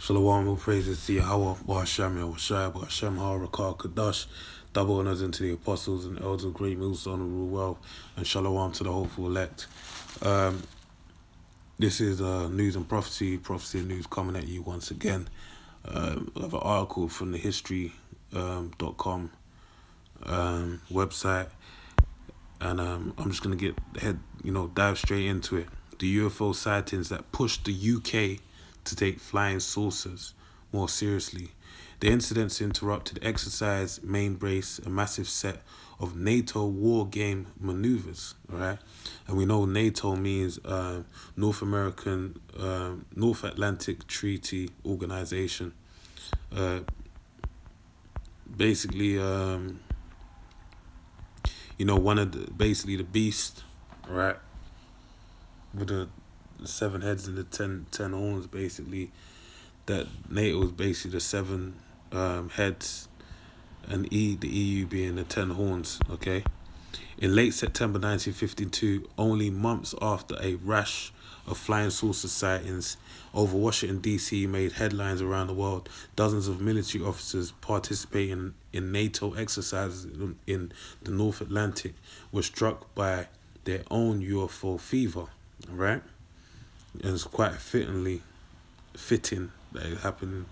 Shalom, all praises to Yahweh, Bahashem, Yahushua, Bahashem, Harakah, Kadash, double honors unto the apostles and elders of great Musa, honorable wealth, and shalom to the hopeful elect. This is News and Prophecy and News coming at you once again. I have an article from the history.com website, and I'm just going to dive straight into it. The UFO sightings that pushed the UK to take flying saucers more seriously. The incidents interrupted exercise, main brace, a massive set of NATO war game maneuvers, right? And we know NATO means North Atlantic Treaty Organization. Basically, one of the beast, right? With the 7 heads and the 10 horns, basically. That NATO is basically the 7 heads, and the EU being the 10 horns, okay? In late September 1952, only months after a rash of flying saucer sightings over Washington, D.C. made headlines around the world, dozens of military officers participating in NATO exercises in the North Atlantic were struck by their own UFO fever, right? And it's quite fitting that it happened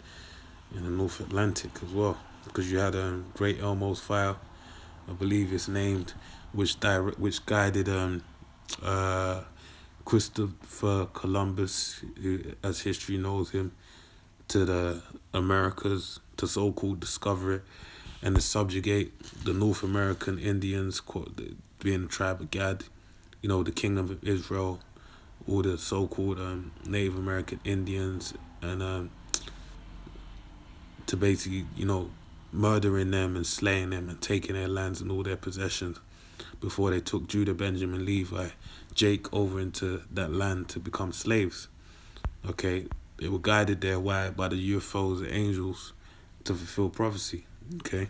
in the North Atlantic as well, because you had a Great Elmo's Fire, I believe it's named, which guided Christopher Columbus, who, as history knows him, to the Americas to so-called discover it and to subjugate the North American Indians, being the tribe of Gad, the Kingdom of Israel, all the so-called Native American Indians, and to basically, murdering them and slaying them and taking their lands and all their possessions before they took Judah, Benjamin, Levi, Jake over into that land to become slaves. Okay, they were guided there by the UFOs, the angels, to fulfill prophecy. Okay.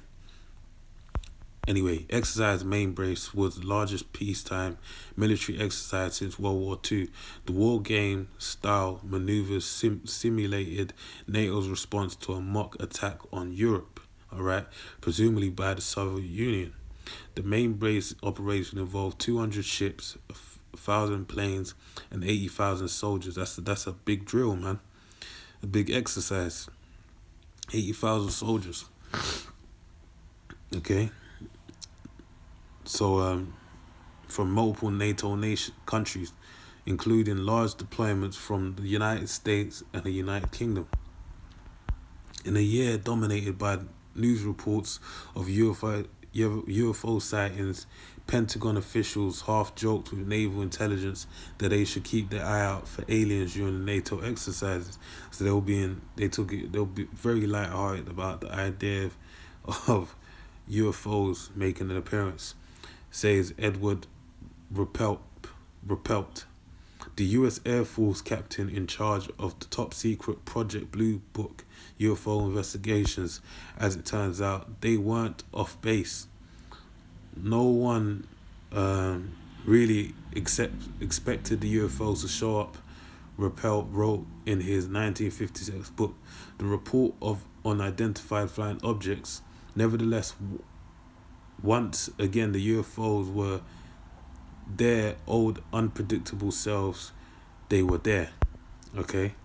Anyway, Exercise Main Brace was the largest peacetime military exercise since World War II. The war game-style maneuvers simulated NATO's response to a mock attack on Europe, presumably by the Soviet Union. The Main Brace operation involved 200 ships, 1,000 planes, and 80,000 soldiers. That's a big drill, man. A big exercise. 80,000 soldiers. Okay. So, from multiple NATO countries, including large deployments from the United States and the United Kingdom. In a year dominated by news reports of UFO sightings, Pentagon officials half joked with naval intelligence that they should keep their eye out for aliens during the NATO exercises. So they'll be very lighthearted about the idea of UFOs making an appearance, says Edward Ruppelt, the U.S. Air Force captain in charge of the top-secret Project Blue Book UFO investigations. As it turns out, they weren't off base. No one really expected the UFOs to show up, Ruppelt wrote in his 1956 book, The Report of Unidentified Flying Objects. Nevertheless, once again, the UFOs were their old unpredictable selves. They were there, okay?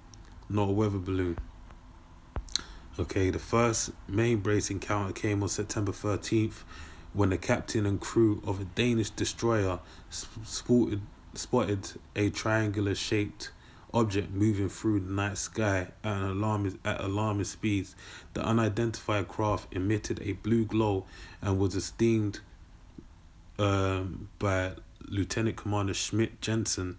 Not a weather balloon. Okay, the first main brace encounter came on September 13th when the captain and crew of a Danish destroyer spotted a triangular-shaped object moving through the night sky at alarming speeds. The unidentified craft emitted a blue glow and was esteemed by Lieutenant Commander Schmidt Jensen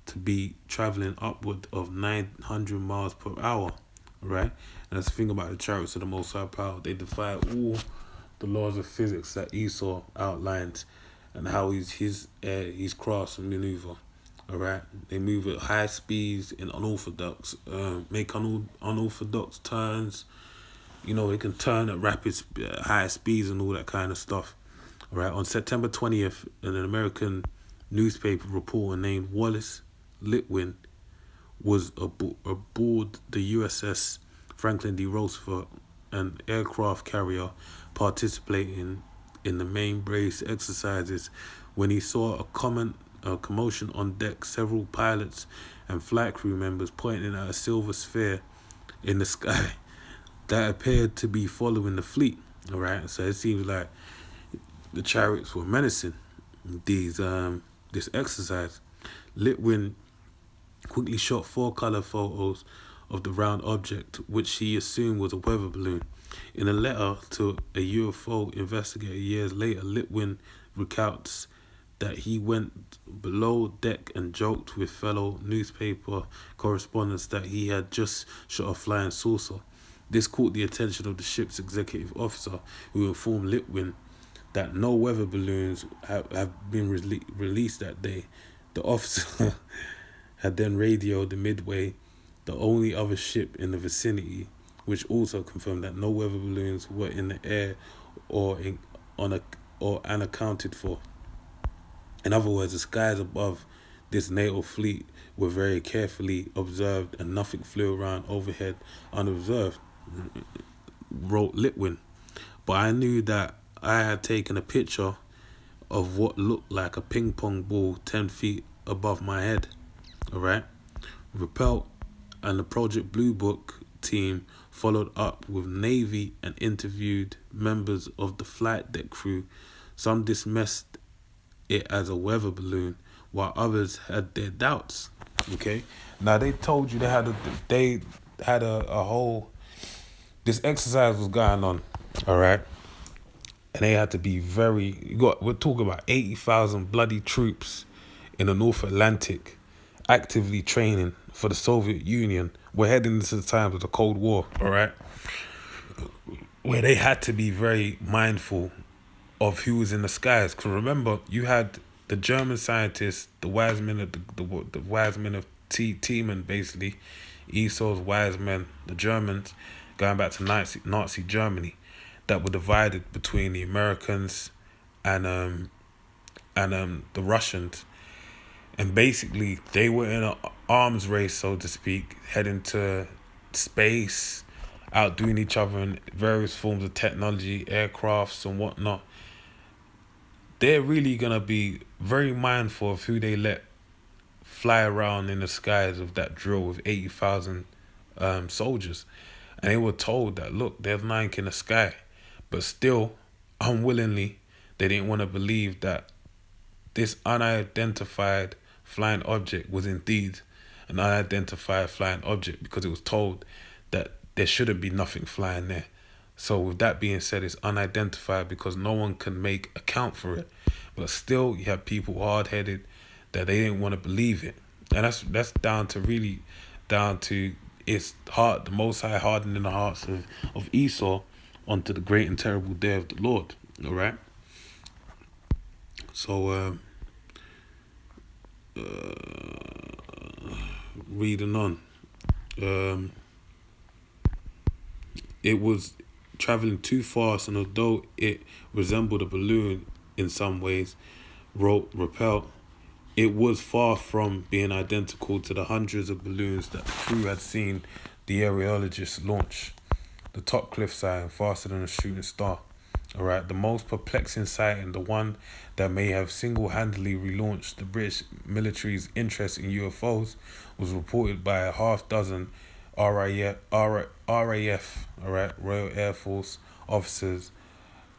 to be traveling upward of 900 miles per hour, right? And that's the thing about the chariots of the Most High Power. They defy all the laws of physics that Esau outlined and how his crafts maneuver. Alright, they move at high speeds and unorthodox, make unorthodox turns. They can turn at high speeds and all that kind of stuff. Alright, on September 20th, an American newspaper reporter named Wallace Litwin was aboard the USS Franklin D. Roosevelt, an aircraft carrier, participating in the main brace exercises when he saw a commotion on deck. Several pilots and flight crew members pointing at a silver sphere in the sky that appeared to be following the fleet. All right, so it seems like the chariots were menacing this exercise. Litwin quickly shot 4-color photos of the round object, which he assumed was a weather balloon. In a letter to a UFO investigator years later, Litwin recounts that he went below deck and joked with fellow newspaper correspondents that he had just shot a flying saucer. This caught the attention of the ship's executive officer, who informed Litwin that no weather balloons have been released that day. The officer had then radioed the Midway, the only other ship in the vicinity, which also confirmed that no weather balloons were in the air or unaccounted for. In other words, the skies above this NATO fleet were very carefully observed and nothing flew around overhead unobserved, wrote Litwin. But I knew that I had taken a picture of what looked like a ping pong ball 10 feet above my head. Alright? Rappelt and the Project Blue Book team followed up with Navy and interviewed members of the flight deck crew. Some dismissed it as a weather balloon, while others had their doubts. Okay? Now they told you they had a whole, this exercise was going on, alright? And they had to be we're talking about 80,000 bloody troops in the North Atlantic actively training for the Soviet Union. We're heading into the times of the Cold War, all right? Where they had to be very mindful of who was in the skies. Because remember, you had the German scientists, the wise men of the wise men of Tiemann, basically, Esau's wise men, the Germans, going back to Nazi Germany, that were divided between the Americans and the Russians. And basically, they were in an arms race, so to speak, heading to space, outdoing each other in various forms of technology, aircrafts and whatnot. They're really going to be very mindful of who they let fly around in the skies of that drill with 80,000 soldiers. And they were told that, look, there's Nike in the sky. But still, unwillingly, they didn't want to believe that this unidentified flying object was indeed an unidentified flying object, because it was told that there shouldn't be nothing flying there. So with that being said, it's unidentified because no one can make account for it. But still, you have people hard-headed that they didn't want to believe it. And that's down to it's hard, the Most High hardening the hearts of Esau onto the great and terrible day of the Lord. All right? So, reading on. It was traveling too fast, and although it resembled a balloon in some ways, wrote Rappelt, it was far from being identical to the hundreds of balloons that the crew had seen the aerologists launch. The top cliff sighting, faster than a shooting star. Alright, the most perplexing sighting, the one that may have single-handedly relaunched the British military's interest in UFOs, was reported by a half-dozen RAF, Royal Air Force officers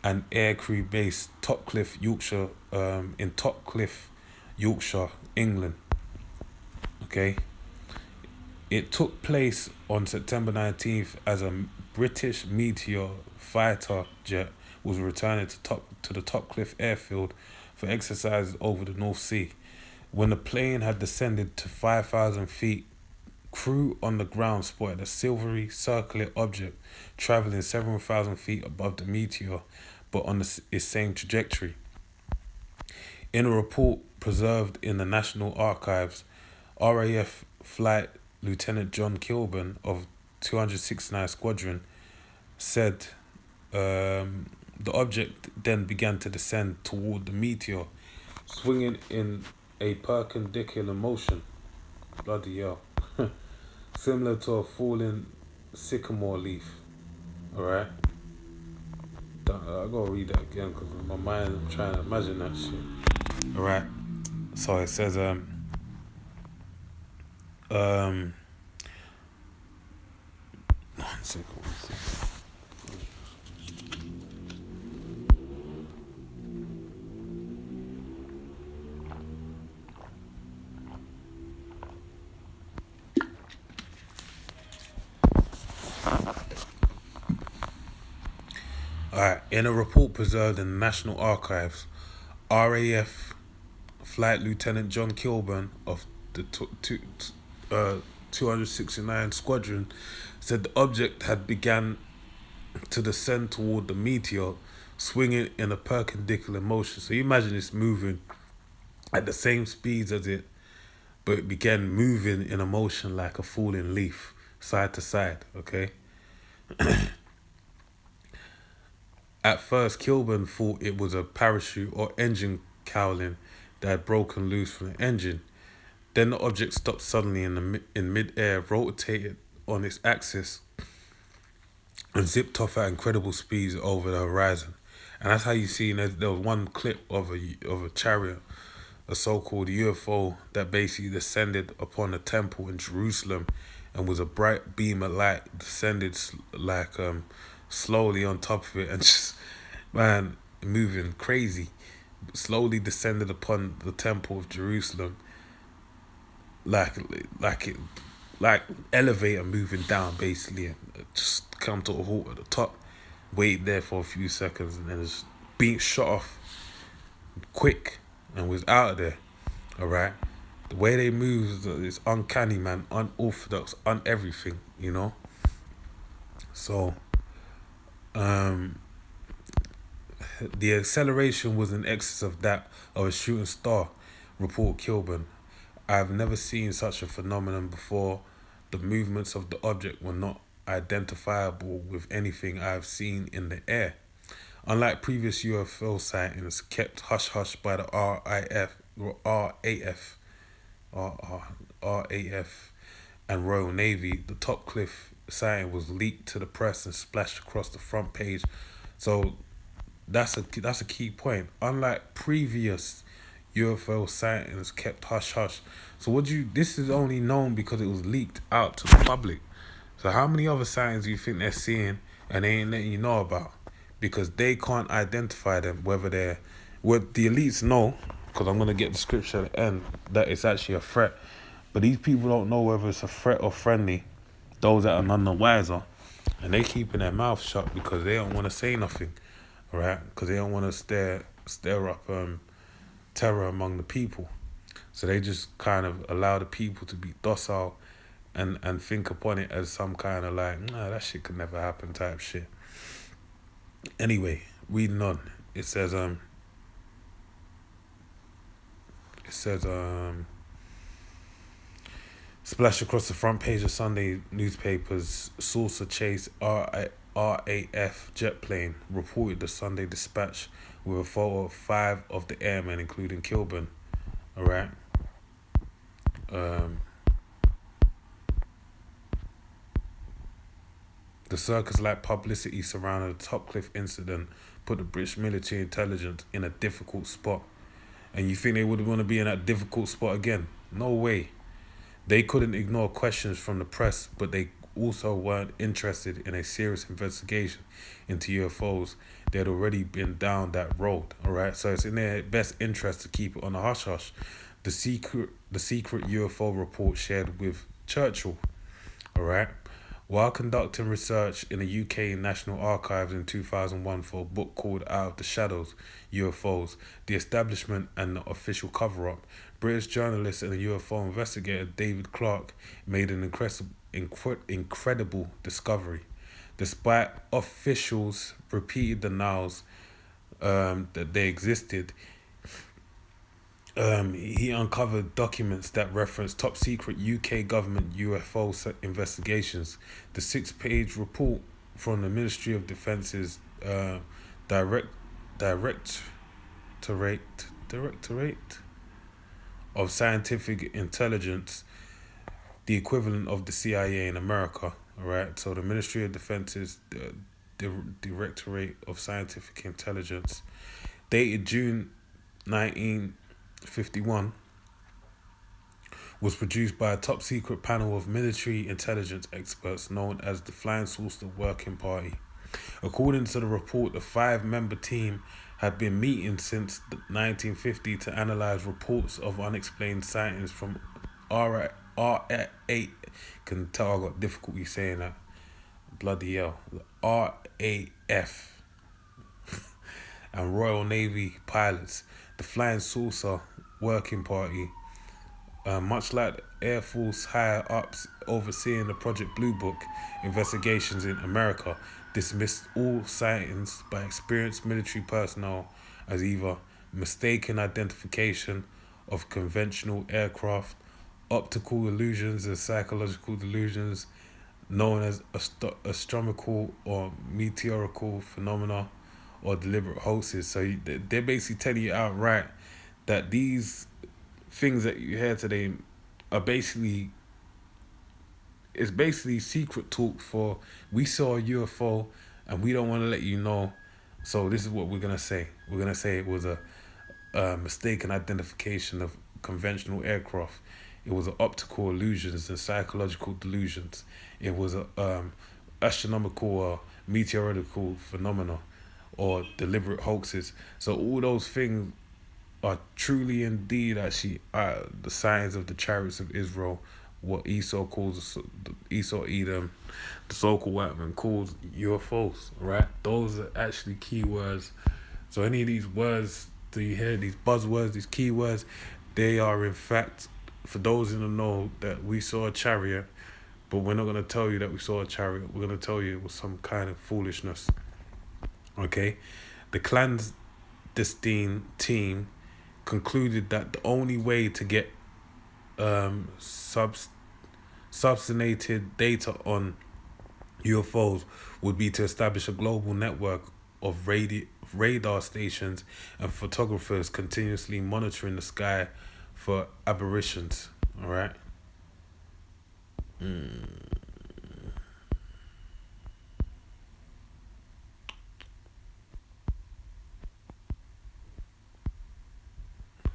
and air crew based Topcliffe, Yorkshire, in Topcliffe, Yorkshire, England. Okay, it took place on September 19th as a British Meteor fighter jet was returning to the Topcliffe airfield for exercises over the North Sea. When the plane had descended to 5,000 feet, crew on the ground spotted a silvery circular object traveling several thousand feet above the meteor, but on its same trajectory. In a report preserved in the National Archives, RAF Flight Lieutenant John Kilburn of 269 Squadron said the object then began to descend toward the meteor, swinging in a perpendicular motion. Bloody hell. Similar to a falling sycamore leaf. All right. I gotta read that again because in my mind I'm trying to imagine that shit. All right. So it says um one second, one second. All right. In a report preserved in the National Archives, RAF Flight Lieutenant John Kilburn of the 269 Squadron said the object had begun to descend toward the meteor, swinging in a perpendicular motion. So you imagine it's moving at the same speeds as it, but it began moving in a motion like a falling leaf, side to side. Okay. At first, Kilburn thought it was a parachute or engine cowling that had broken loose from the engine. Then the object stopped suddenly in mid-air, rotated on its axis, and zipped off at incredible speeds over the horizon. And that's how you see there was one clip of a chariot, a so-called UFO that basically descended upon a temple in Jerusalem, and was a bright beam of light descended slowly on top of it, and just man moving crazy, slowly descended upon the temple of Jerusalem, like like it like elevator moving down basically, and just come to a halt at the top, wait there for a few seconds, and then it's being shot off quick and was out of there. All right, the way they move is uncanny, man, unorthodox, on everything, you know. So, the acceleration was in excess of that of a shooting star, report Kilburn. I have never seen such a phenomenon before. The movements of the object were not identifiable with anything I have seen in the air. Unlike previous UFO sightings kept hush-hush by the RAF and Royal Navy, the Topcliffe sighting was leaked to the press and splashed across the front page. So that's a key point. Unlike previous UFO sightings kept hush hush. So this is only known because it was leaked out to the public. So how many other sightings do you think they're seeing and they ain't letting you know about? Because they can't identify them, what the elites know, because I'm gonna get the scripture at the end, that it's actually a threat. But these people don't know whether it's a threat or friendly. Those that are none the wiser, and they keeping their mouth shut because they don't want to say nothing, right? Because they don't want to stir up terror among the people. So they just kind of allow the people to be docile and think upon it as some kind of like, nah, that shit could never happen type shit. Anyway, reading on. It says splash across the front page of Sunday newspapers, saucer chase RAF jet plane, reported the Sunday Dispatch with a photo of 5 of the airmen, including Kilburn. Alright. The circus-like publicity surrounding the Topcliffe incident put the British military intelligence in a difficult spot. And you think they would want to be in that difficult spot again? No way. They couldn't ignore questions from the press, but they also weren't interested in a serious investigation into UFOs. They had already been down that road, alright? So it's in their best interest to keep it on a hush-hush. The secret UFO report shared with Churchill, alright? While conducting research in the UK National Archives in 2001 for a book called Out of the Shadows, UFOs, The Establishment and the Official Cover-Up, British journalist and UFO investigator David Clarke made an incredible discovery. Despite officials' repeated denials that they existed, he uncovered documents that reference top secret UK government UFO investigations. The 6-page report from the Ministry of Defence's Directorate of Scientific Intelligence, the equivalent of the CIA in America, All right. So the Ministry of Defense's Directorate of Scientific Intelligence, dated June 1951, was produced by a top secret panel of military intelligence experts known as the Flying Saucer Working Party. According to the report, the five-member team had been meeting since 1950 to analyze reports of unexplained sightings from R8. Can tell I got difficulty saying that. Bloody hell. RAF and Royal Navy pilots. The Flying Saucer Working Party, much like Air Force higher ups overseeing the Project Blue Book investigations in America, dismissed all sightings by experienced military personnel as either mistaken identification of conventional aircraft, optical illusions and psychological delusions known as astronomical or meteorical phenomena, or deliberate hoaxes. So they're basically telling you outright that these things that you hear today are basically, it's basically secret talk for, we saw a UFO and we don't want to let you know. So this is what we're gonna say. We're gonna say it was a mistaken identification of conventional aircraft. It was optical illusions and psychological delusions. It was a astronomical or meteorological phenomena or deliberate hoaxes. So all those things are truly indeed actually the signs of the chariots of Israel, what Esau calls, Esau Edom, the so-called white man calls UFOs, right? Those are actually keywords. So any of these words that you hear, these buzzwords, these keywords, they are in fact, for those in the know, that we saw a chariot, but we're not going to tell you that we saw a chariot. We're going to tell you it was some kind of foolishness. Okay? The clandestine team concluded that the only way to get substantiated data on UFOs would be to establish a global network of radar stations and photographers continuously monitoring the sky for aberrations. All right.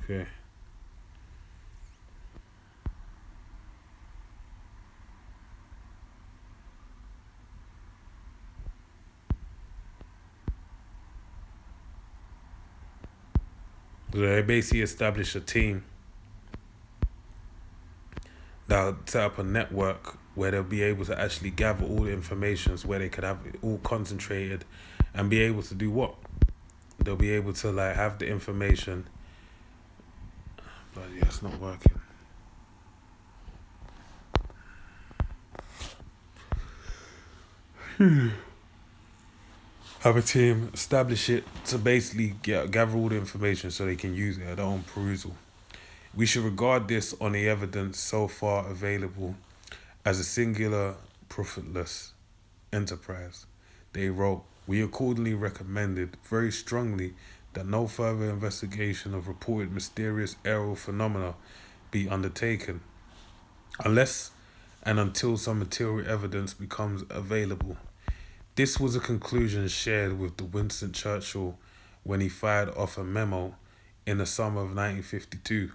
Okay. So they basically established a team that'll set up a network where they'll be able to actually gather all the information, where they could have it all concentrated and be able to do what? They'll be able to like have the information. But yeah, it's not working. Have a team, establish it to basically gather all the information so they can use it at their own perusal. We should regard this on the evidence so far available as a singular, profitless enterprise. They wrote, we accordingly recommended very strongly that no further investigation of reported mysterious aerial phenomena be undertaken, unless and until some material evidence becomes available. This was a conclusion shared with the Winston Churchill when he fired off a memo in the summer of 1952,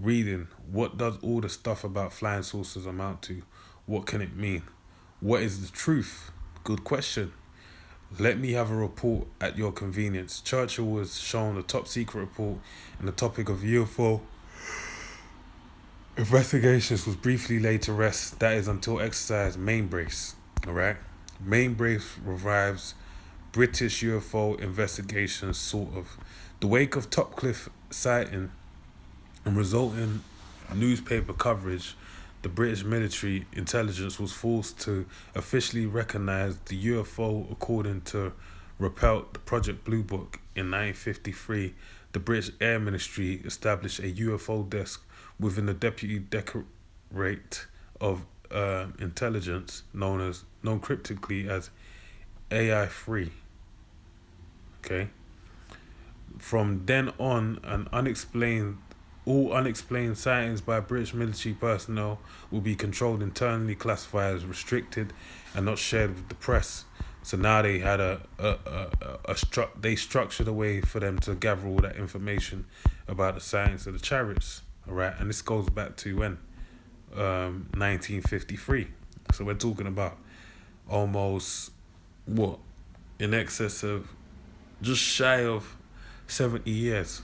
reading, what does all the stuff about flying saucers amount to? What can it mean? What is the truth? Good question. Let me have a report at your convenience. Churchill was shown a top secret report on the topic of UFO investigations was briefly laid to rest. That is until exercise Mainbrace. Alright? Mainbrace revives British UFO investigations, sort of. The wake of Topcliffe sighting and resulting newspaper coverage, the British military intelligence was forced to officially recognize the UFO according to Rappelt, the Project Blue Book. In 1953, the British Air Ministry established a UFO desk within the Deputy Directorate of Intelligence, known cryptically as AI3. Okay. From then on, an unexplained All unexplained sightings by British military personnel will be controlled internally, classified as restricted, and not shared with the press. So now they had they structured a way for them to gather all that information about the sightings of the chariots. All right, and this goes back to when 1953. So we're talking about almost what in excess of just shy of 70 years.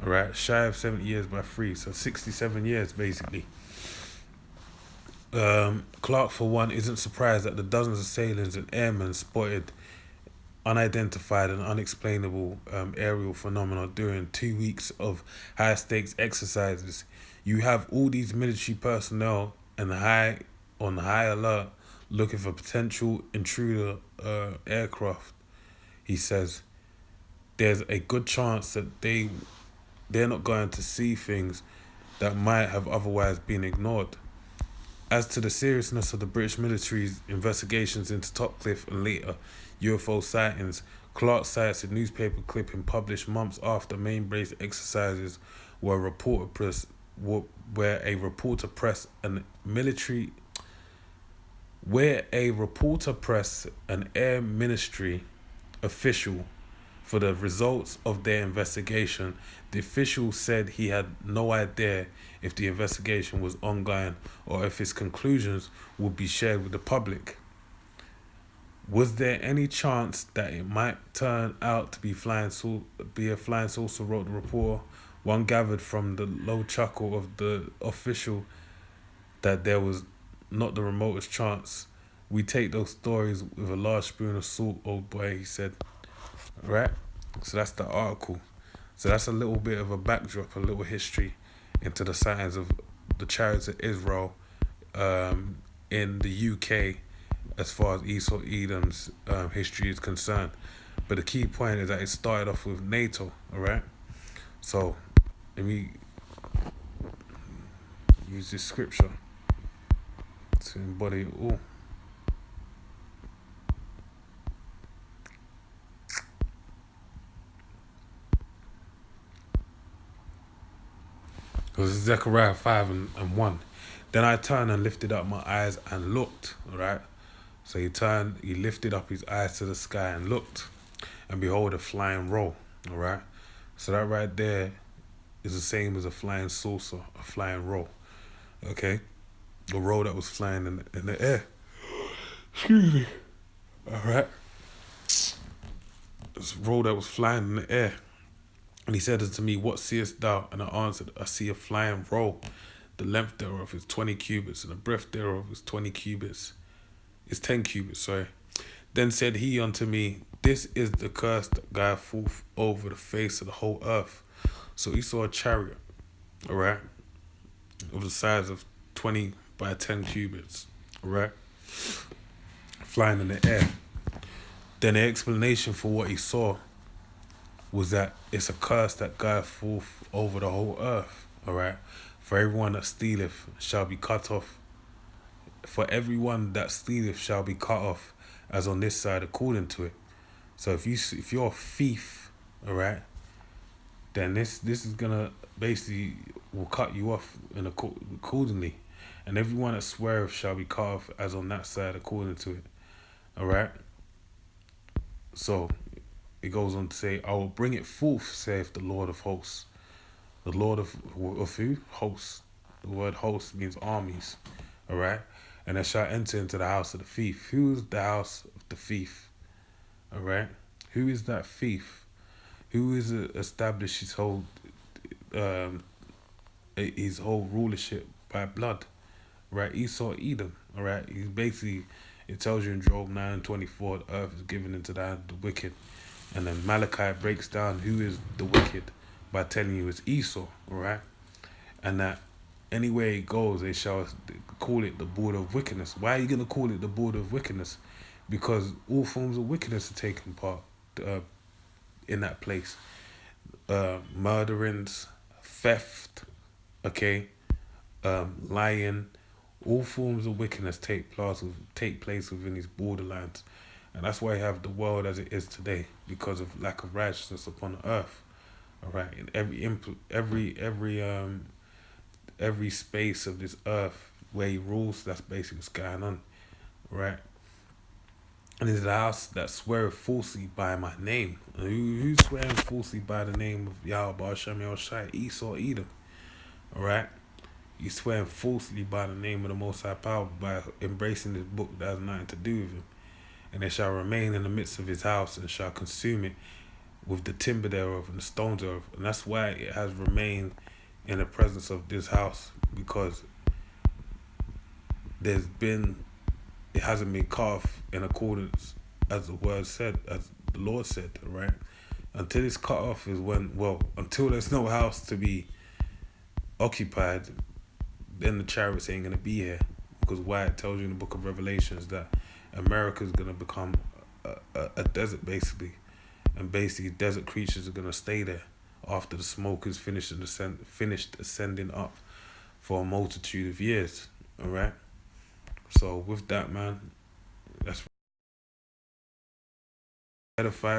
All right, shy of 70 years by three, so 67 years basically. Clark, for one, isn't surprised that the dozens of sailors and airmen spotted unidentified and unexplainable aerial phenomena during 2 weeks of high stakes exercises. You have all these military personnel and on high alert looking for potential intruder aircraft. He says there's a good chance that they're not going to see things that might have otherwise been ignored. As to the seriousness of the British military's investigations into Topcliffe and later UFO sightings, Clark cites a newspaper clipping published months after main base exercises where a reporter pressed an air ministry official for the results of their investigation. The official said he had no idea if the investigation was ongoing or if his conclusions would be shared with the public. Was there any chance that it might turn out to be a flying saucer, wrote the reporter. One gathered from the low chuckle of the official that there was not the remotest chance. We take those stories with a large spoon of salt, old boy, he said. Right? So that's the article. So that's a little bit of a backdrop, a little history into the sightings of the chariots of Israel in the UK as far as Esau Edom's history is concerned. But the key point is that it started off with NATO, alright? So let me use this scripture to embody it all. It was Zechariah 5 and 1. Then I turned and lifted up my eyes and looked, alright? So he lifted up his eyes to the sky and looked, and behold, a flying roll, alright? So that right there is the same as a flying saucer, a flying roll, okay? A roll that was flying in the air. Excuse me. Alright? This roll that was flying in the air. And he said unto me, what seest thou? And I answered, I see a flying roll. The length thereof is 20 cubits, and the breadth thereof is 10 cubits, sorry. Then said he unto me, this is the curse that goeth forth over the face of the whole earth. So he saw a chariot, alright, of the size of 20 by 10 cubits, alright, flying in the air. Then the explanation for what he saw was that it's a curse that goeth forth over the whole earth, alright? For everyone that stealeth shall be cut off. For everyone that stealeth shall be cut off, as on this side according to it. So if you're a thief, alright, then this is gonna basically will cut you off accordingly. And everyone that sweareth shall be cut off, as on that side according to it. Alright? So it goes on to say, I will bring it forth, saith the Lord of hosts. The Lord of who? Hosts. The word host means armies. Alright? And I shall enter into the house of the thief. Who is the house of the thief? Alright? Who is that thief? Who is established his whole rulership by blood? Right? Esau Edom. Alright? He's basically, it tells you in Job 9:24, the earth is given into the hand of the wicked. And then Malachi breaks down who is the wicked by telling you it's Esau, right? And that anywhere it goes, they shall call it the border of wickedness. Why are you going to call it the border of wickedness? Because all forms of wickedness are taking part in that place. Murderings, theft, okay, lying, all forms of wickedness take place within these borderlands. And that's why you have the world as it is today, because of lack of righteousness upon the earth. All right, in every space of this earth where he rules, that's basically what's going on, right? And it's the house that sweareth falsely by my name. Who's swearing falsely by the name of Yahweh Hashem Shai, Esau, Edom, all right? You swearing falsely by the name of the Most High Power by embracing this book that has nothing to do with him. And it shall remain in the midst of his house and shall consume it with the timber thereof and the stones thereof. And that's why it has remained in the presence of this house, because it hasn't been cut off in accordance as the word said, as the Lord said, right? Until it's cut off is until there's no house to be occupied, then the chariots ain't gonna be here. Because why it tells you in the book of Revelations that America's gonna become a desert basically. And basically desert creatures are gonna stay there after the smoke is finished ascending up for a multitude of years. Alright? So with that, man, that's edified.